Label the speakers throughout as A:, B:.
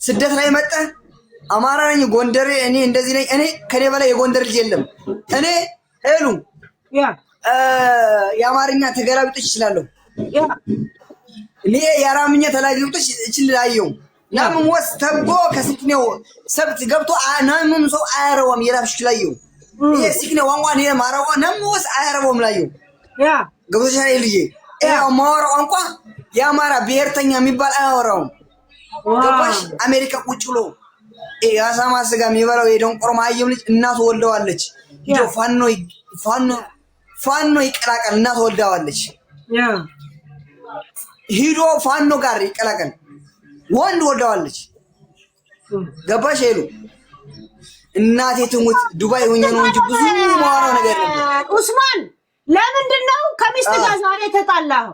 A: ስደት ላይ መጣ አማራ ነኝ ጎንደሬ እኔ እንደዚህ ነኝ እኔ ከኔ በላይ የጎንደር ልጅ የለም እኔ ሄሉ የአማርኛ ተገላብጦች ይችላልው እኔ የአራምኛ ተላግጦች ይችላልው ናም ወስተቦ ከስክኔው ሰብት ገብቶ ናምም ሰው አያረውም የራፍሽ ላይው የስክኔው ዋንቋን የማራው ናም ወስ አያረውም ላይው ገብቶሽ አይደል ልጄ ማወራው አንቋ የአማራ ብሔርተኛ የሚባል አያወራውም ገባሽ አሜሪካ ቁጭ ብሎ ያሳማ ስጋ የሚበላው የደንቆሮ ማየም ልጅ እናቱ ወልደዋለች ሂዶ ፋኖ ይቀላቀል እናቱ ወልደዋለች ሂዶ ፋኖ ጋር ይቀላቀል ወንድ ወልደዋለች ገባሽ ሄሉ እናቴ ትሙት ዱባይ ሆኜ ነው እንጂ ብዙ ማወራው ነገር ነበር
B: ኡስማን ለምንድን ነው ከሚስት ጋር ዛሬ ተጣላው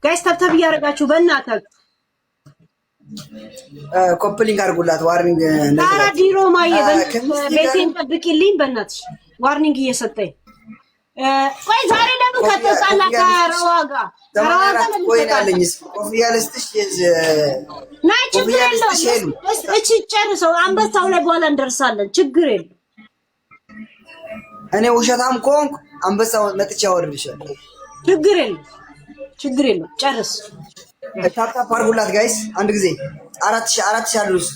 B: ጋይስ ተብተብ ያረጋችሁ በእናታችሁ
A: ኮፕሊንግ አርጉላት ዋርኒንግ
B: ታራ ዲሮ ማየ ቤቴን ጠብቂልኝ በእናትሽ ዋርኒንግ እየሰጠኝ ቆይ ዛሬ ለምን ከተጣላ ከረዋጋ
A: ቆይናለኝስ ኮፍያ ለስትሽ
B: ናይ ችግር የለውም እቺ ጨርሰው አንበሳው ላይ በኋላ እንደርሳለን ችግር የለም
A: እኔ ውሸታም ኮንክ አንበሳው መጥቻ ወርድሻለሁ
B: ችግር የለም ጨርስ
A: ታታ ፓርጉላት ጋይስ አንድ ጊዜ 4000 አድርስ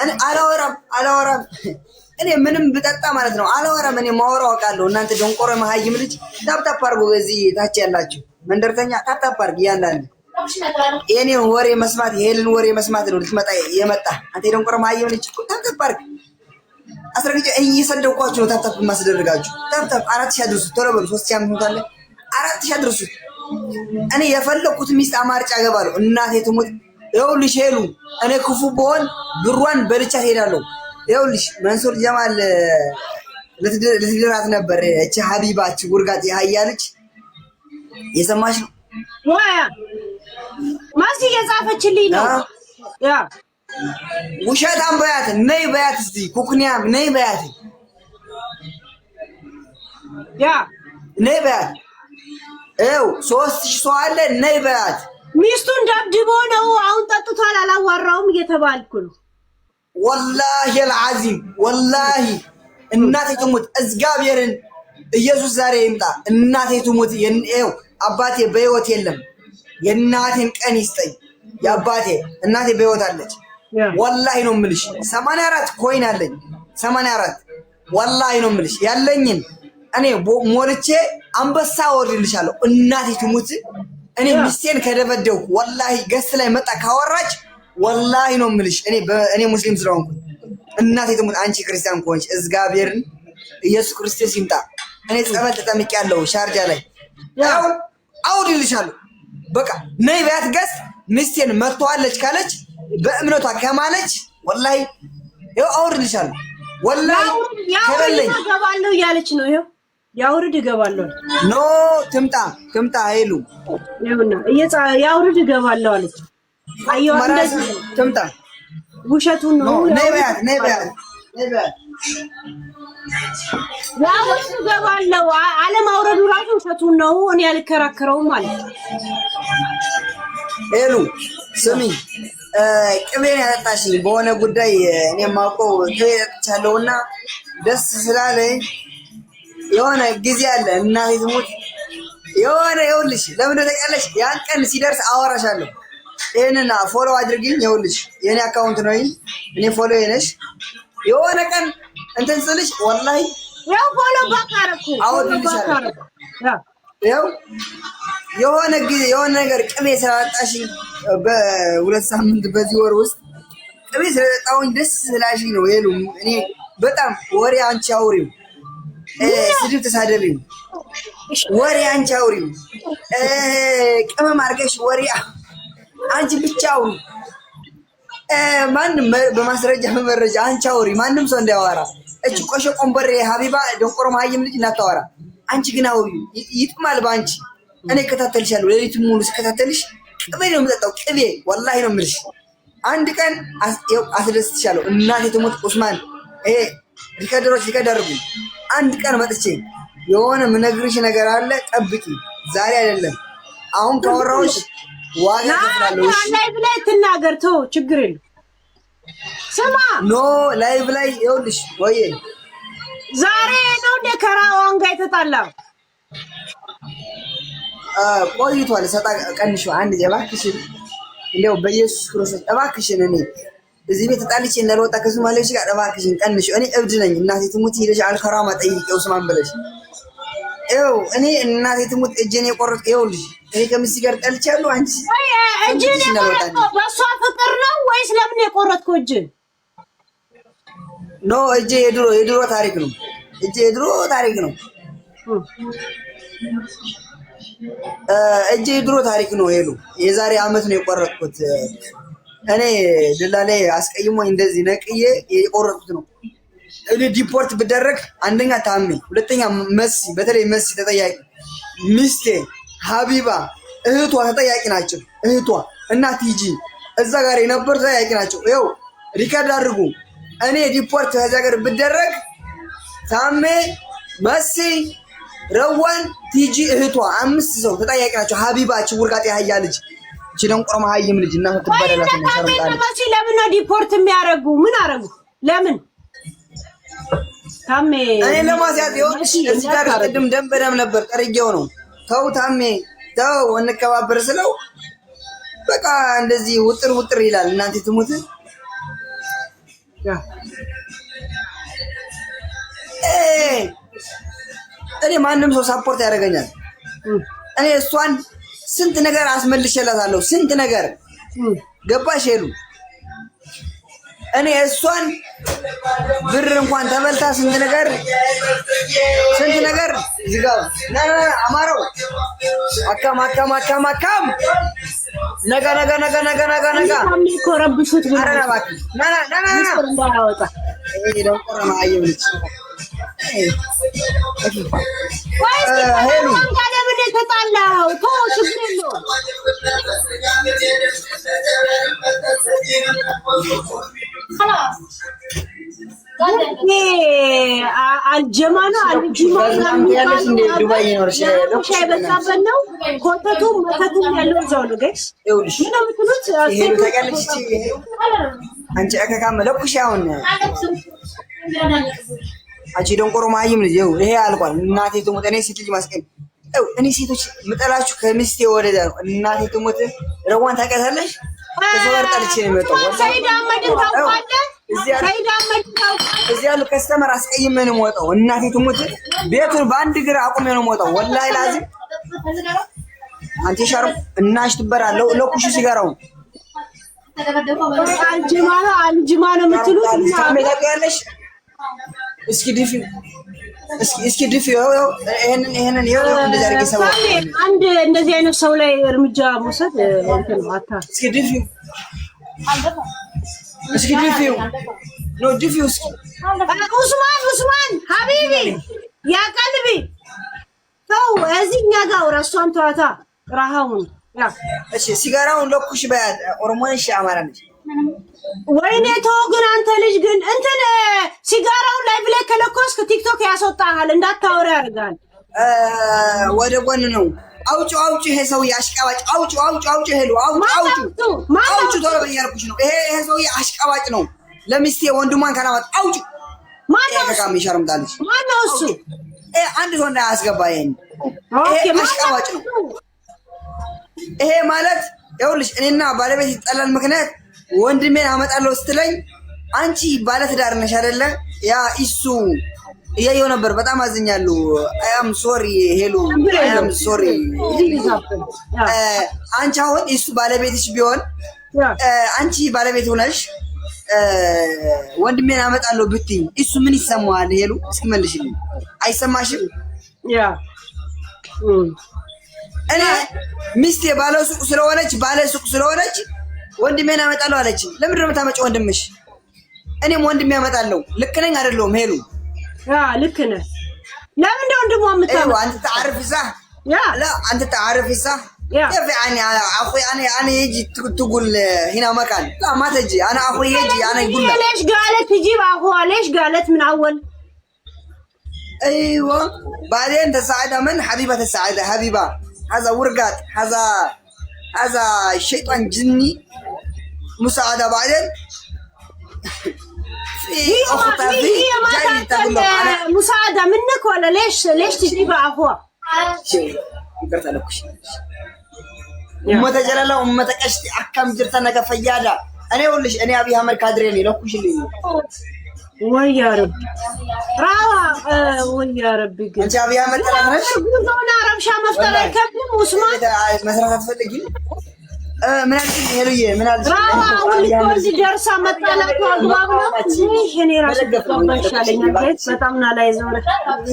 A: እኔ አላወራም እኔ ምንም ብጠጣ ማለት ነው አላወራም እኔ ማወራው አውቃለሁ እናንተ ደንቆሮ መሃይም ልጅ ታታ ፓርጉ እዚህ ታች ያላችሁ መንደርተኛ ታታ ፓርግ ያንዳንድ የኔ ወሬ መስማት የሄልን ወሬ መስማት ነው ልትመጣ የመጣ አንተ ደንቆሮ መሃይም ልጅ ታታ ፓርግ አስረግጬ እየሰደውኳችሁ ነው ታታ ማስደረጋችሁ ታታ 4000 አድርሱ ቶሎ በሉ 3500 አለ 4000 አድርሱ እኔ የፈለኩት ሚስት አማርጫ ገባለሁ እናቴ ትሙት ይኸውልሽ ሄሉ እኔ ክፉ በሆን ብሯን በልቻ ሄዳለሁ ይኸውልሽ መንሱር ጀማል ለትድራት ነበር እቺ ሀቢባች ጉርጋት ያያለች የሰማሽ ነው
B: ዋያ ማሲ የጻፈችልኝ ነው ያ
A: ውሸት አንበያት ነይ በያት እስቲ ኩኩኒያም ነይ በያት
B: ያ
A: ነይ በያት ኤው 3000 ሰው አለ ነይ በያት
B: ሚስቱን ደብድቦ ነው አሁን ጠጥቷል አላዋራውም እየተባልኩ ነው
A: والله العظيم والله እናቴ ትሙት እግዚአብሔርን ኢየሱስ ዛሬ ይምጣ እናቴ ትሙት የኔው አባቴ በህይወት የለም የናቴን ቀን ይስጠኝ ያባቴ እናቴ በህይወት አለች والله ነው ምልሽ 84 ኮይን አለኝ 84 والله ነው ምልሽ ያለኝን እኔ ሞልቼ አንበሳ ወርድልሻለሁ እናቴ ትሙት እኔ ሚስቴን ከደበደውኩ والله ገስ ላይ መጣ ካወራች والله ነው ምልሽ እኔ ሙስሊም ስለሆንኩ እናቴ ትሙት አንቺ ክርስቲያን ኮንሽ እግዚአብሔርን ኢየሱስ ክርስቶስ ይምጣ እኔ ጸበል ተጠምቂያለሁ ሻርጃ ላይ አውድልሻለሁ በቃ ነይ በያት ገስ ሚስቴን መጥቷለች ካለች በእምነቷ ከማለች والله ይኸው አውድልሻለሁ والله ከበለኝ
B: ገባለሁ ያለች ነው ይኸው ያውርድ ገባለሁ
A: ኖ ትምጣ ሄሉ
B: ይሁንና ያውርድ ገባለሁ አለች አየው እንደዚህ
A: ትምጣ
B: ውሸቱን ነው
A: ነይ በያት
B: ያውርድ ገባለሁ ዓለም አውረዱ ራሱ ውሸቱን ነው እኔ ያልከራከረው ማለት
A: ሄሉ ስሚ ቅቤን ያጠጣሽኝ በሆነ ጉዳይ እኔ ማውቀው ቅቤ ያጠጣቻለሁና ደስ ስላለኝ የሆነ ጊዜ አለ እናቴ ትሙት የሆነ ይኸውልሽ ለምን ተቀለሽ ያን ቀን ሲደርስ አወራሻለሁ እኔና ፎሎ አድርጊኝ ይኸውልሽ የኔ አካውንት ነው እኔ ፎሎ የነሽ የሆነ ቀን እንትን ስልሽ والله
B: ያው ፎሎ ባካረኩ
A: ያው የሆነ ጊዜ የሆነ ነገር ቅቤ ስላጣሽኝ በሁለት ሳምንት በዚህ ወር ውስጥ ቅቤ ስለጣውኝ ደስ ስላሽኝ ነው ሄሉ እኔ በጣም ወሬ አንቺ አውሪው ስድብ ተሳደብኝ ወሬ አንቺ አውሪው ቅመም አርገሽ ወሬ አንቺ ብቻው ማንም በማስረጃ በመረጃ አንቺ አውሪ ማንም ሰው እንዳያወራ እቺ ቆሾ ቆንበሬ ሀቢባ ደንቆሮ ማይም ልጅ እናታወራ አንቺ ግን አውሪ ይጥማል ባንቺ እኔ ከታተልሻለሁ ለሊቱን ሙሉ ስከታተልሽ ቅቤ ነው የምጠጣው ቅቤ والله ነው የምልሽ አንድ ቀን አስደስትሻለሁ እናቴ ትሞት ኡስማን ሪከርደሮች ሊከደርጉ አንድ ቀን መጥቼ የሆነ ምነግርሽ ነገር አለ ጠብቂ ዛሬ አይደለም አሁን ካወራውሽ ዋጋ ከፍላለሁ። እሺ
B: ላይቭ ላይ ትናገር ተው ችግር የለም። ስማ
A: ኖ ላይቭ ላይ ይኸውልሽ ወይ
B: ዛሬ ነው እንደ ከራዋን ጋር የተጣላው
A: ቆይቷል። ሰጣ ቀንሽ አንድ እባክሽን እንደው በኢየሱስ ክርስቶስ እባክሽን እኔ እዚህ ቤት ተጣልቼ እንደልወጣ ከሶማሌዎች ጋር እባክሽን ቀንሽ። እኔ እብድ ነኝ። እናቴ ትሙት ሄደሽ አልከራማ ጠይቄው ስማን ብለሽ ይኸው እኔ እናቴ ትሙት እጄን የቆረጥኩ ይኸውልሽ እኔ ከምስቲ ጋር ጠልቻለሁ። አንቺ
B: እጄን የቆረጥከው በእሷ ፍቅር ነው ወይስ ለምን የቆረጥከው እጅን?
A: ኖ እጄ የድሮ ታሪክ ነው። እጄ የድሮ ታሪክ ነው። እጄ የድሮ ታሪክ ነው። ሄሉ የዛሬ አመት ነው የቆረጥኩት። እኔ ደላላ አስቀይሞኝ እንደዚህ ነቅዬ የቆረጥኩት ነው። እኔ ዲፖርት ብደረግ አንደኛ ታሜ፣ ሁለተኛ መሲ፣ በተለይ መሲ ተጠያቂ፣ ሚስቴ ሀቢባ እህቷ ተጠያቂ ናቸው። እህቷ እና ቲጂ እዛ ጋር የነበሩ ተጠያቂ ናቸው። ይኸው ሪከርድ አድርጉ። እኔ ዲፖርት ከዛ ጋር ብደረግ ታሜ፣ መሲ፣ ረዋን፣ ቲጂ እህቷ 5 ሰው ተጠያቂ ናቸው። ሀቢባ ችውርቃጤ ያህያ ልጅ እቺ ደንቆሮ መሀይም ልጅ እና ተባረላት ነው ሰርምጣለ።
B: ለምን ነው ዲፖርት የሚያረጉ? ምን አረጉ? ለምን ታሜ
A: እኔ ለማስያዝ ይኸውልሽ እዚህ ጋር ቅድም ደም በደም ነበር ጠርጌው ነው። ተው ታሜ ተው እንከባበር ስለው በቃ እንደዚህ ውጥር ውጥር ይላል። እናንተ ትሙት እኔ ማንም ሰው ሳፖርት ያደርገኛል። እኔ እሷን ስንት ነገር አስመልሼላታለሁ። ስንት ነገር ገባሽ ሄሉ? እኔ እሷን ብር እንኳን ተበልታ ስንት ነገር ዝጋው አማረው አካም ነጋ
B: ኮረብሹት
A: አረናባክ
B: እንዳያወጣ
A: ሄሎ ቆራማ አይብልጭ ሄሉ
B: ለምን ተጣላው? ተው ችግር የለውም። አልጀማኑ የበዛበት ነው። ኮተቱም መተቱም ያለው እዛው ነው። ጋይስ
A: አንቺ አከካም ለቁሽ አሁን አንቺ ደንቆሮ ማይም ልጅ ይሄ አልቋል። እናቴ ትሙት እኔ ሴት ልጅ ማስቀኝ እኔ ሴቶች ምጠላችሁ ከሚስቴ ወደዛ ነው። እናቴ ትሙት ረዋን ታውቂያታለሽ? ከሰው ጋር ጠልቼ ነው የመጣው።
B: ሰይድ አህመድን ታውቃለህ?
A: እዚህ ያሉ ከስተመር አስቀይሜ ነው የምወጣው። እናቴ ትሙት ቤቱን በአንድ እግር አቁሜ ነው የምወጣው። ወላሂ ላዚም አንቺ ሻርም እናሽ ትበራለው ለኩሽ ሲጋራው
B: አልጅማኑ የምትሉት
A: ታውቂያለሽ? እስኪ ድፊ ይሄንን እንደዚህ አድርጌ ሰባ
B: አንድ እንደዚህ አይነት ሰው ላይ እርምጃ መውሰድ እንትን አታ
A: እስኪ ድፊ ኖ ድፊ እስኪ
B: ኡስማን ሀቢቢ ያ ቀልቢ ተው እዚህ እኛ ጋር ራሷን ተዋታ ራሃውን ያ
A: እሺ ሲጋራውን ለኩሽ በያት ኦሮሞንሽ አማራ ነሽ
B: ወይኔ ተው ግን አንተ ልጅ ግን እንትን ሲጋራውን ላይ ብለህ ከለኮስክ ቲክቶክ ያስወጣሃል እንዳታወራ ያደርጋል።
A: ወደ ጎን ነው አውጪ ይሄ ሰውዬ አሽቃባጭ አውጪ ሄሉ አውጪ ቶሎ በያልኩሽ ነው። ይሄ ሰውዬ አሽቃባጭ ነው። ለሚስቴ ወንድሟን ካላማት አውጪ ማነው ከካም ይሸርምታለሽ?
B: ማነው እሱ?
A: አንድ ሰው እንዳያስገባ ይሄን አሽቃባጭ ነው። ይሄ ማለት ይኸውልሽ እኔና ባለቤት ይጣላል ምክንያት ወንድሜን አመጣለሁ ስትለኝ አንቺ ባለትዳር ነሽ አይደለ? ያ እሱ እያየው ነበር። በጣም አዝኛለሁ። አም ሶሪ ሄሉ አም ሶሪ። አንቺ አሁን እሱ ባለቤትሽ ቢሆን አንቺ ባለቤት ሆነሽ ወንድሜን አመጣለሁ ብትይ እሱ ምን ይሰማዋል? ሄሉ እስኪ መልሽልኝ። አይሰማሽም?
B: ያ
A: እኔ ሚስቴ ባለ ሱቅ ስለሆነች ወንድሜን አመጣለሁ አለች። ለምንድን ነው የምታመጪው ወንድምሽ? እኔም ወንድሜ አመጣለሁ። ልክ ነኝ አይደለሁም? ሄሉ
B: ልክ ነህ። ለምን እንደው ወንድሟ የምታመጣው?
A: አንተ تعرف صح كيف يعني اخوي انا يجي تقول هنا مكان لا ما تجي انا اخوي يجي انا يقول لك
B: ليش قالت تجيب اخوها؟ ليش قالت من اول؟
A: ايوه بعدين تساعدها من حبيبه تساعدها حبيبه هذا ورقات هذا هذا الشيطان جني مساعدة بعدين في أختها في جاي تقول له
B: مساعدة منك ولا ليش تجيب أخوها؟
A: شيء قلت لك شيء ما تجرى له ما تكشتي أحكام جرتنا كفيادة أنا أقول ليش أنا أبيها مركادريني لو كوش اللي
B: ويا رب راوا ويا ربي
A: أنت أبيها مركادريني
B: أنا رمشة مفترة كم وسمان
A: مثلا تفلقي من هالشيء هلوية من هالشيء
B: راوا والكل جرسا مطلع وأغلبنا ليش هني راسك الله شالين بيت بتامنا لا يزور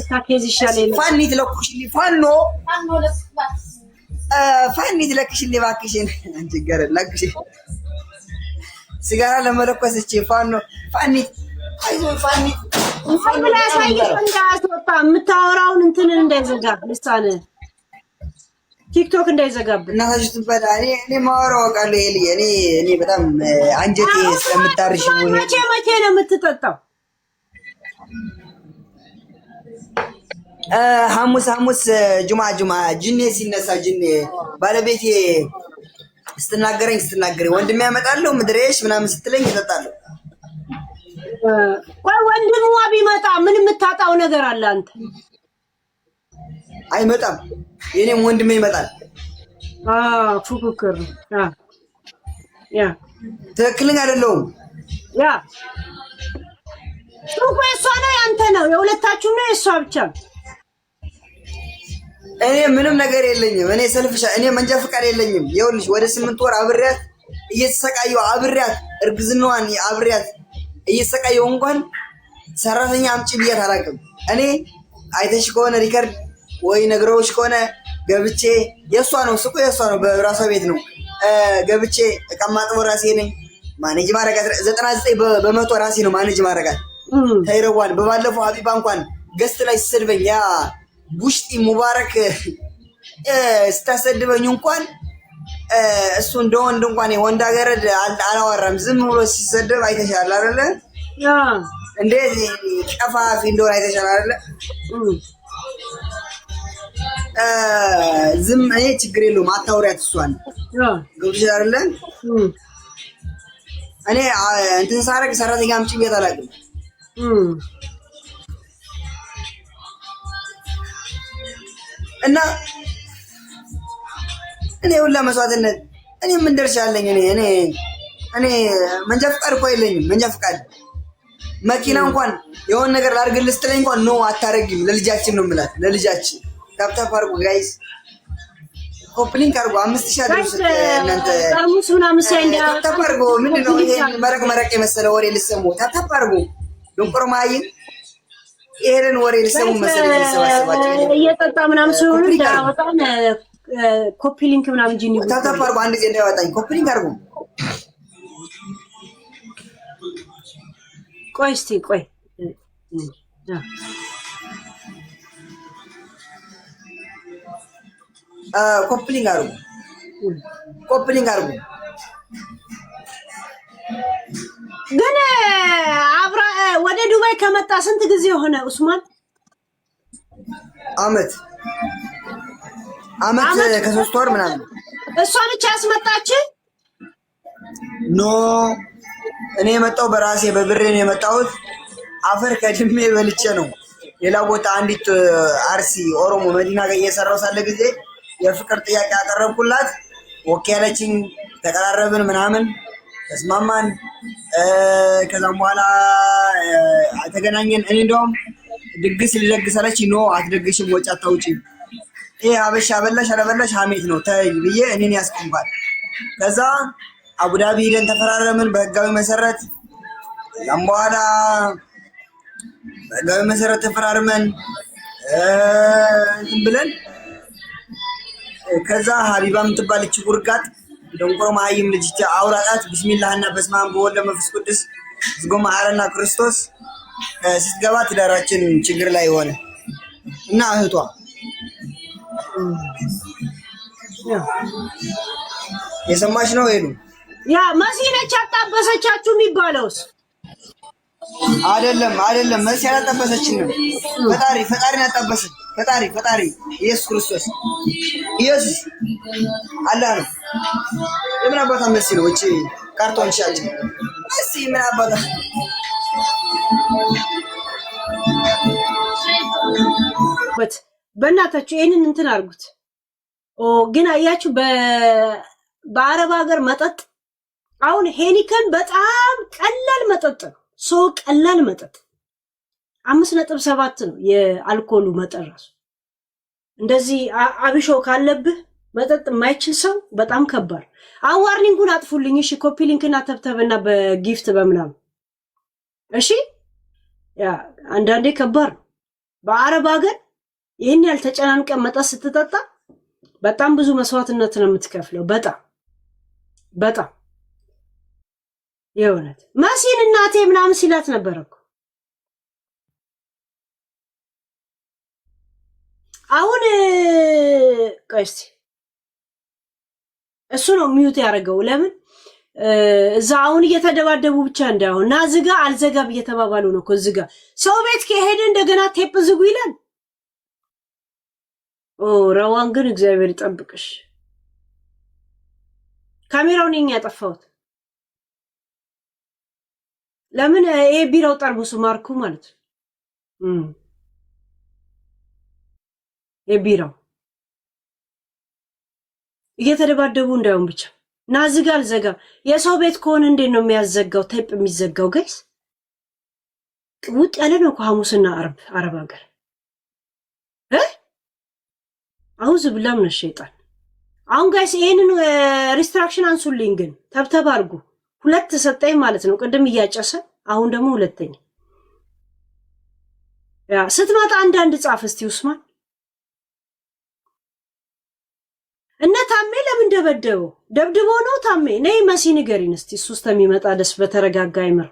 B: تاكيز شالين
A: فاني تلوكش اللي فانو فاني تلكش اللي باكشين أنت قرر لكش سيجارة لما لكوس فانو فاني أيوة فاني
B: لا سايق عندها توطا متاوراون انتن اندزغاب لسانه تيك توك اندزغاب
A: ناس تبدا እኔ ማወራው ቃል እኔ በጣም አንጀቴ ስለምታርሽ ነው
B: መቼ ነው የምትጠጣው
A: ሐሙስ ጁማ ጅኔ ሲነሳ ጅኔ ባለቤቴ ስትናገረኝ ወንድሜ ያመጣለው ምድሬሽ ምናምን ስትለኝ ይጠጣለሁ
B: ቆይ ወንድሙ ቢመጣ ምን የምታጣው ነገር አለ አንተ
A: አይመጣም የኔም ወንድሜ ይመጣል
B: ፉክክር ያ
A: ትክክለኛ አይደለም
B: ያ ሱቁ እሷ ነው ያንተ ነው የሁለታችሁ ነው እሷ ብቻ
A: እኔ ምንም ነገር የለኝም እኔ ሰልፍሻ እኔ መንጃ ፍቃድ የለኝም ይኸውልሽ ወደ 8 ወር አብሬያት እየተሰቃየሁ አብሬያት እርግዝናዋን አብሬያት እየተሰቃየሁ እንኳን ሰራተኛ አምጪ ብያት አላውቅም እኔ አይተሽ ከሆነ ሪከርድ ወይ ነገሮች ከሆነ ገብቼ የሷ ነው ሱቁ የሷ ነው በራሷ ቤት ነው ገብቼ እቀማጥቦ ራሴ ነኝ ማኔጅ ማረጋት 99% ራሴ ነው ማኔጅ ማረጋት ታይረዋን በባለፈው ሀቢባ እንኳን ገስት ላይ ሲሰድበኝ ያ ቡሽቲ ሙባረክ ስታሰድበኝ እንኳን እሱ እንደወንድ እንኳን የወንድ አገረድ አላወራም ዝም ብሎ ሲሰደብ አይተሻል አይደለ እንዴ ቀፋፊ እንደሆነ አይተሻል አይደለ ዝም እኔ ችግር የለውም አታውሪያት እሷን ገብቶሽ አይደለ እኔ እንትን ሳረግ ሰራተኛ አምጪ ብዬሽ አላውቅም እና እኔ ሁላ መስዋዕትነት እኔ ምን ደርሻለኝ እኔ መንጃ ፍቃድ እኮ የለኝም መንጃ ፍቃድ መኪና እንኳን የሆነ ነገር ላድርግልህ ስትለኝ እንኳን ኖ አታረጊም ለልጃችን ነው የምላት ለልጃችን ታፕታፕ አድርጉ ጋይስ ኮፕሊንግ አድርጉ 5000 አድርጉ እናንተ
B: ታሙስ ምናምን ሳይንዳ
A: ታፕታፕ አድርጉ ምንድነው ይሄ መረቅ የመሰለ ወሬ ልሰሙ ታፕታፕ አድርጉ ዶንቆርማይ ይሄን ወሬ ልሰሙ መሰለ ተሰባሰባችሁ
B: እየጠጣ ምናምን ሲሆን እንዳወጣን ኮፕሊንግ ምናምን ጂኒ
A: ታፕታፕ አድርጉ አንድ ጊዜ እንዳይወጣኝ ኮፕሊንግ አድርጉ
B: ቆይ እስቲ ቆይ
A: ኮፕሊንግ አድርጉ
B: ግን አብራ ወደ ዱባይ ከመጣ ስንት ጊዜ ሆነ ኡስማን
A: አመት ከ3 ወር ምናምን
B: እሷ ነች ያስመጣች
A: ኖ እኔ የመጣው በራሴ በብሬ ነው የመጣሁት አፈር ከድሜ በልቼ ነው ሌላ ቦታ አንዲት አርሲ ኦሮሞ መዲና ጋር እየሰራው ሳለ ጊዜ የፍቅር ጥያቄ አቀረብኩላት ኦኬ ያለችኝ ተቀራረብን ምናምን ተስማማን ከዛም በኋላ ተገናኘን እኔ እንደውም ድግስ ልደግስ አለች ኖ አትደግሽም ወጪ አታውጪ ይሄ አበሻ በላሽ አለበላሽ ሀሜት ነው ታይ ብዬ እኔን ያስቆምባል ከዛ አቡዳቢ ሄደን ተፈራረምን በህጋዊ መሰረት ከዛም በኋላ በህጋዊ መሰረት ተፈራርመን ብለን ከዛ ሀቢባ የምትባለች ጉርጋት ደንቆሮ ማይም ልጅ አውራጣት ቢስሚላህና በስማም በወልደ መንፈስ ቅዱስ ዝጎማ አረና ክርስቶስ ስትገባ ትዳራችን ችግር ላይ ሆነ እና እህቷ የሰማሽ ነው ሄዱ
B: ያ መሲነች አጣበሰቻችሁ የሚባለውስ
A: አይደለም መሲ አላጠበሰችንም። ፈጣሪን ያጣበሰን ፈጣሪ ኢየሱስ ክርስቶስ ኢየሱስ አላህ ነው። የምን አባታ መሲ ነው እቺ ካርቶን ሻጭ መሲ ምን አባታ
B: በእናታችሁ ይሄንን እንትን አድርጉት። ግን አያችሁ በአረብ ሀገር መጠጥ አሁን ሄኒከን በጣም ቀላል መጠጥ ነው። ቀላል መጠጥ 5.7 ነው የአልኮሉ መጠን ራሱ። እንደዚህ አብሾ ካለብህ መጠጥ የማይችል ሰው በጣም ከባድ። ዋርኒንጉን አጥፉልኝ እሺ። ኮፒ ሊንክና ተብተብና በጊፍት በምናምን እሺ። ያ አንዳንዴ ከባድ ነው። በአረብ ሀገር ይሄን ያልተጨናንቀ መጠጥ ስትጠጣ በጣም ብዙ መስዋዕትነት ነው የምትከፍለው። በጣም የእውነት መሲን እናቴ ምናምን ሲላት ነበር እኮ። አሁን ቆይስ እሱ ነው ሚውት ያደረገው። ለምን እዛ አሁን እየተደባደቡ ብቻ እንዳው እና ዝጋ አልዘጋብ እየተባባሉ ነው እኮ። ዝጋ ሰው ቤት ከሄደ እንደገና ቴፕ ዝጉ ይላል። ረዋን ግን እግዚአብሔር ይጠብቅሽ። ካሜራውን ነኝ ያጠፋሁት። ለምን ይሄ ቢራው ጠርሙሱ ማርኩ ማለት ነው። የቢራው እየተደባደቡ እንዳውም ብቻ እና ዝጋ አልዘጋም። የሰው ቤት ከሆነ እንዴት ነው የሚያዘጋው? ቴፕ የሚዘጋው ጋይስ ቅቡጥ ያለ ነው እኮ ሐሙስና አረብ ሀገር አውዝ ብላም ነው ሸይጣን። አሁን ጋይስ ይሄንን ሪስትራክሽን አንሱልኝ ግን ተብተብ አድርጉ። 2 ሰጠኝ ማለት ነው። ቅድም እያጨሰ አሁን ደግሞ ሁለተኛ። ያ ስትመጣ አንዳንድ ጻፍ እስቲ ኡስማን እነ ታሜ ለምን ደበደበው? ደብድቦ ነው ታሜ? ነይ መሲ ንገሪን እስቲ። እሱስ ተሚመጣ ደስ በተረጋጋ አይመር።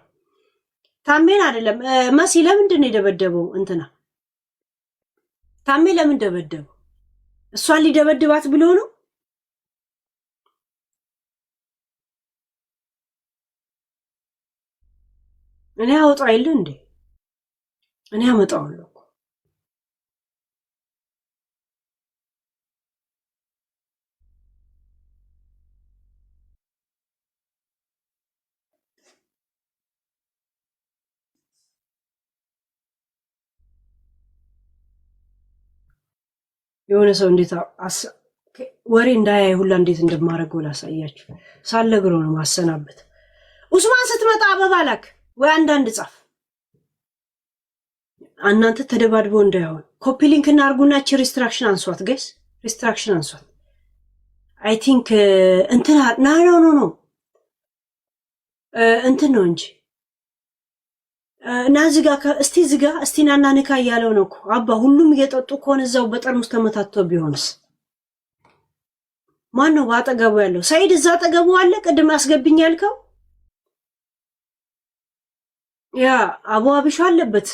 B: ታሜን አይደለም መሲ ለምንድን ነው የደበደበው? እንትና ታሜ ለምን ደበደበው? እሷን ሊደበድባት ብሎ ነው? እኔ አወጣው አይደል እንዴ? እኔ አመጣዋለሁ። የሆነ ሰው እንዴት ወሬ እንዳያይ ሁላ እንዴት እንደማረገው ላሳያችሁ። ሳለግሮ ነው ማሰናበት። ኡስማን ስትመጣ አበባ ላክ ወይ አንዳንድ ጻፍ። እናንተ ተደባድበው እንዳይሆን ኮፒ ሊንክ እናርጉና ሪስትራክሽን አንሷት ጋይስ፣ ሪስትራክሽን አንሷት። አይ ቲንክ እንትና ኖ እንትን ነው እንጂ እና ዝጋ እስቲ ዝጋ እስቲ ናና ንካ እያለው ነው እኮ አባ። ሁሉም እየጠጡ ከሆነ እዛው በጠርሙስ ተመታቶ ቢሆንስ? ማን ነው ባጠገቡ ያለው? ሰይድ እዛ አጠገቡ አለ። ቅድም አስገብኝ ያልከው ያ አቡ አብሾ አለበት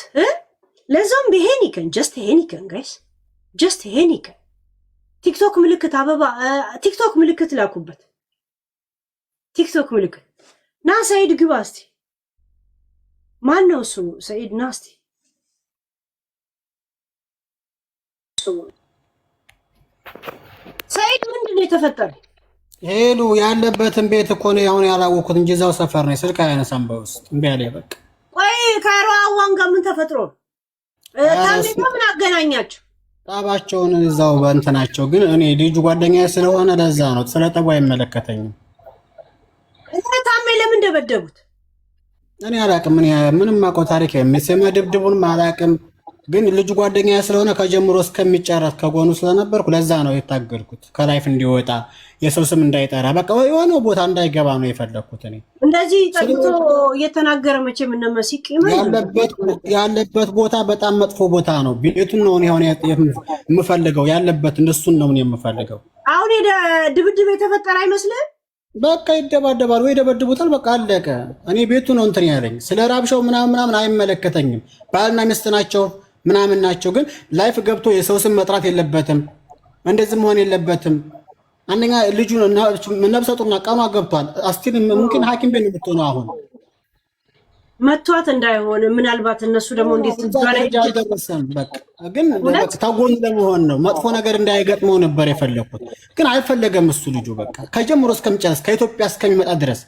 B: ለዛም በሄኒከን ጀስት ሄኒከን ጋይስ ጀስት ሄኒከን ቲክቶክ ምልክት አበባ ቲክቶክ ምልክት ላኩበት። ቲክቶክ ምልክት ና ሰይድ ግባ እስቲ። ማን ነው እሱ? ሰይድ ና እስቲ። ሰይድ ምንድን ነው የተፈጠረ?
C: ሄሉ ያለበትን ቤት እኮ ነው አሁን ያላወኩት እንጂ እዛው ሰፈር ነው። ስልክ አያነሳም በውስጥ እምቢ አለ። በቃ
B: ቆይ ከራዋን ጋር ምን ተፈጥሮ ታምኔ ምን አገናኛቸው?
C: ጣባቸውን እዛው በእንትናቸው። ግን እኔ ልጁ ጓደኛዬ ስለሆነ ለዛ ነው። ስለ ጠቡ አይመለከተኝም።
B: ታሜ ለምን ደበደቡት?
C: እኔ አላቅም። ምንም ማውቀው ታሪክ የለም። ድብድቡንም አላቅም። ግን ልጁ ጓደኛዬ ስለሆነ ከጀምሮ እስከሚጨረስ ከጎኑ ስለነበርኩ ለዛ ነው የታገልኩት። ከላይፍ እንዲወጣ የሰው ስም እንዳይጠራ በቃ የሆነ ቦታ እንዳይገባ ነው የፈለኩት። እኔ
B: እንደዚህ ጠጥቶ እየተናገረ መቼም እነመሲቅ
C: ያለበት ቦታ በጣም መጥፎ ቦታ ነው። ቤቱን ነው እኔ የምፈልገው። ያለበት እሱን ነው የምፈልገው።
B: አሁን ድብድብ የተፈጠረ አይመስልም?
C: በቃ ይደባደባል ወይ ደበድቡታል። በቃ አለቀ። እኔ ቤቱ ነው እንትን ያለኝ። ስለ ራብሻው ምናምን አይመለከተኝም። ባልና ሚስት ናቸው ምናምን ናቸው። ግን ላይፍ ገብቶ የሰው ስም መጥራት የለበትም። እንደዚህ መሆን የለበትም። አንደኛ ልጁ ነፍሰ ጡር ቀኗ ገብቷል። አስቲል ሙምኪን ሐኪም ቤት ነው የምትሆነው። አሁን
B: መቷት እንዳይሆን ምናልባት እነሱ ደግሞ እንዴት
C: አልደረሰም። በቃ ግን ታጎን ለመሆን ነው መጥፎ ነገር እንዳይገጥመው ነበር የፈለኩት። ግን አልፈለገም እሱ ልጁ በቃ ከጀምሮ እስከሚጨርስ ከኢትዮጵያ እስከሚመጣ ድረስ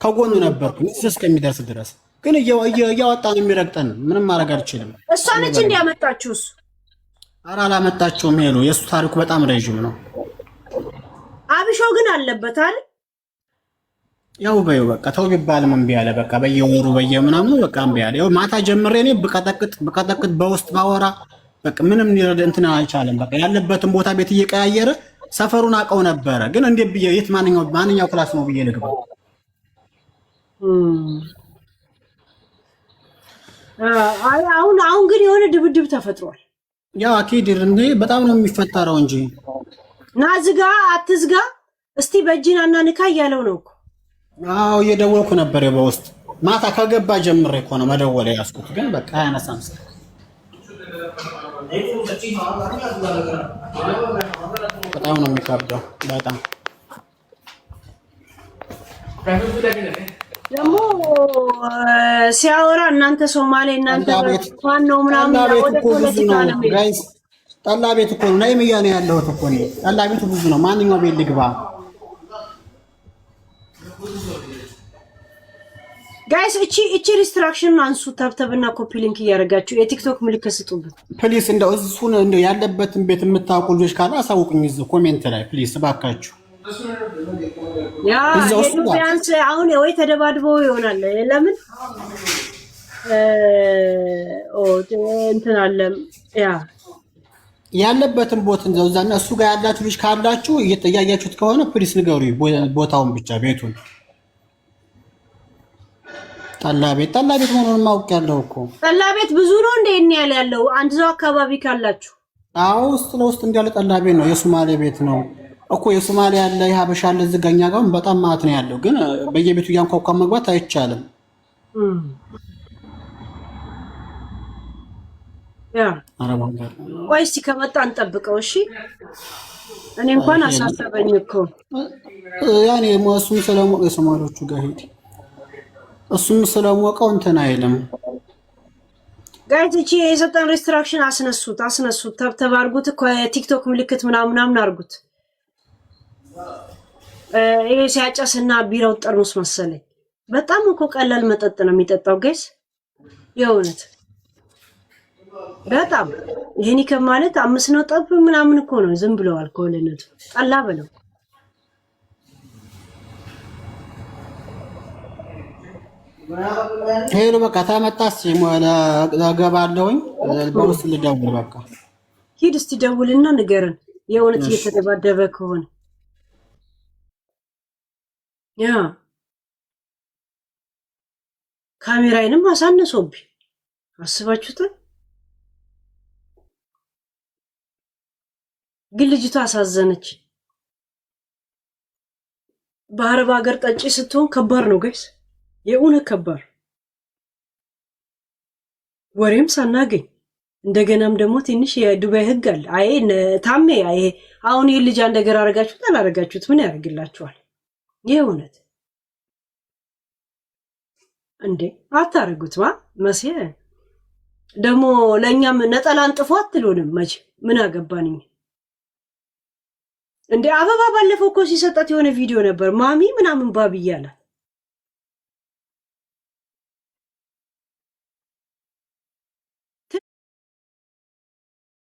C: ከጎኑ ነበርኩ እስከሚደርስ ድረስ። ግን እያወጣ ነው የሚረግጠን። ምንም ማድረግ አልችልም።
B: እሷ ነች እንዲያመጣችሁስ?
C: ኧረ አላመጣችሁም። ሄሎ የእሱ ታሪኩ በጣም ረዥም ነው።
B: አብሾ ግን አለበት አይደል?
C: ያው በይው በቃ ተው ቢባልም እምቢ አለ። በቃ በየወሩ በየምናምኑ በቃ እምቢ አለ። ያው ማታ ጀምሬ እኔ ብቀጠቅጥ በውስጥ ባወራ በቃ ምንም ሊረዳ እንትን አልቻለም። በቃ ያለበትን ቦታ ቤት እየቀያየረ ሰፈሩን አውቀው ነበረ። ግን እንዴት ብዬ የት ማንኛው ክላስ ነው ብዬ ልግባ?
B: አሁን ግን የሆነ ድብድብ ተፈጥሯል።
C: ያው አኪድ እንዴ በጣም ነው የሚፈጠረው እንጂ
B: ና ዝጋ አትዝጋ እስቲ በእጅናና ንካ እያለው ነው እኮ።
C: አዎ እየደወልኩ ነበር በውስጥ ማታ ከገባ ጀምሬ እኮ ነው መደወል ያስኩት። ግን በቃ አያነሳም። በጣም ነው የሚከብደው። በጣም
B: ደግሞ ሲያወራ እናንተ ሶማሌ እናንተ ማን ነው ምናምን ወደ ፖለቲካ ነው
C: ጋይስ። ጠላ ቤት እኮ ነው ነይም እያለ ያለሁት እኮ ነው። ጠላ ቤቱ ብዙ ነው። ማንኛው ቤት ልግባ?
B: ጋይስ እቺ ሪስትራክሽን አንሱ። ታብታብና ኮፒ ሊንክ እያደረጋችሁ የቲክቶክ ምልክት ስጡበት
C: ፕሊስ። እንደው እሱን እንደው ያለበትን ቤት የምታውቁ ልጆች ካለ አሳውቁኝ እዚህ ኮሜንት ላይ ፕሊስ እባካችሁ።
B: ያ ቢያንስ አሁን ወይ ተደባድበው ይሆናል። ለምን እንትን አለ ያ
C: ያለበትን ቦታ እንደው እዛና እሱ ጋር ያላችሁ ልጅ ካላችሁ እየተያያችሁት ከሆነ ፕሊስ ንገሩኝ ቦታውን ብቻ ቤቱን። ጠላ ቤት መሆኑን ማውቅ ያለው እኮ
B: ጠላ ቤት ብዙ ነው እንደ እኔ ያለው አንድ ዘው አካባቢ ካላችሁ።
C: አዎ ውስጥ ለውስጥ እንዳለ ጠላ ቤት ነው። የሶማሌ ቤት ነው እኮ የሶማሌ ያለ የሀበሻ ያለ ዝጋኛ ጋር በጣም ማለት ነው ያለው። ግን በየቤቱ ያንኳኳ መግባት አይቻልም።
B: ያ ቆይ እስኪ ከመጣ እንጠብቀው። እሺ እኔ እንኳን አሳሰበኝ እኮ
C: ያኔ እሱም ስለሞቀ የሶማሌዎቹ ጋር ሄድ እሱም ስለሞቀው እንትን አይልም።
B: ጋይስ እቺ የሰጠን ሪስትራክሽን አስነሱት ተብተብ አድርጉት እኮ የቲክቶክ ምልክት ምናምን አድርጉት። ይሄ ሲያጨስና ቢራው ጠርሙስ መሰለኝ። በጣም እኮ ቀላል መጠጥ ነው የሚጠጣው ጋይስ የእውነት በጣም ይሄን ከማለት 5 ነው ጠብ ምናምን እኮ ነው። ዝም ብለው አልኮልነቱ ጠላ በለው።
C: ሄሎ በቃ ታመጣስ ገባለሁኝ በውስጥ ልደውል። በቃ
B: ሂድ እስቲ ደውልና ንገረን የእውነት እየተደባደበ ከሆነ። ያ ካሜራዬንም አሳነሶብኝ አስባችሁታል። ግን ልጅቷ አሳዘነች። በአረብ ሀገር ጠጪ ስትሆን ከባድ ነው ጋይስ የእውነት ከባድ። ወሬም ሳናገኝ እንደገናም ደግሞ ትንሽ የዱባይ ህግ አለ። አይ ታሜ አይ አሁን ይሄ ልጅ አንድ ነገር አረጋችሁት አላረጋችሁት ምን ያደርግላችኋል? የእውነት እንዴ አታረጉት መሲ ደግሞ ለኛም ነጠላን ጥፎ አትሉንም መቼ ምን አገባኝ እንዴ። አበባ ባለፈው እኮ ሲሰጣት የሆነ ቪዲዮ ነበር ማሚ ምናምን ባብ እያላት